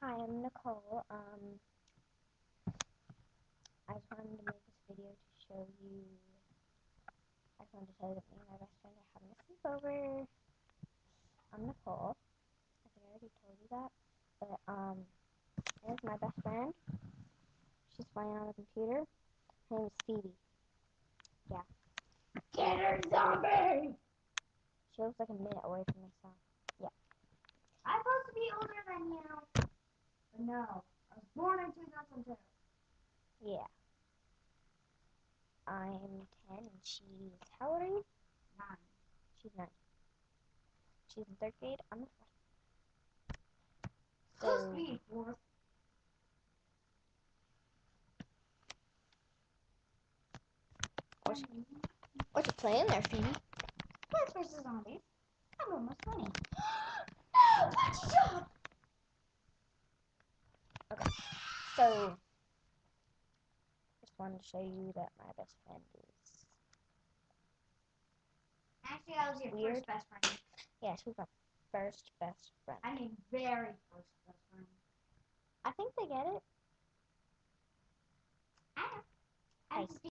Hi, I'm Nicole. I just wanted to make this video to show you. I just wanted to tell you that me and my best friend are having a sleepover. I'm Nicole. I think I already told you that. But here's my best friend. She's playing on the computer. Her name is Phoebe. Yeah. Get her, zombie! She looks like a minute away from me, so yeah. I'm supposed to be older than you. But no, I was born in 2002. Yeah. I'm 10 and she's, how old are you? 9. She's 9. She's in 3rd grade. I'm a Supposed to be 4th. What you playing there, Phoebe? Plants vs. Zombies. I'm almost 20. No! Punch job! Okay. So, just wanted to show you that my best friend is Actually, I was your weird. first best friend. Yeah, she's my first best friend. I mean, very first best friend. I think they get it.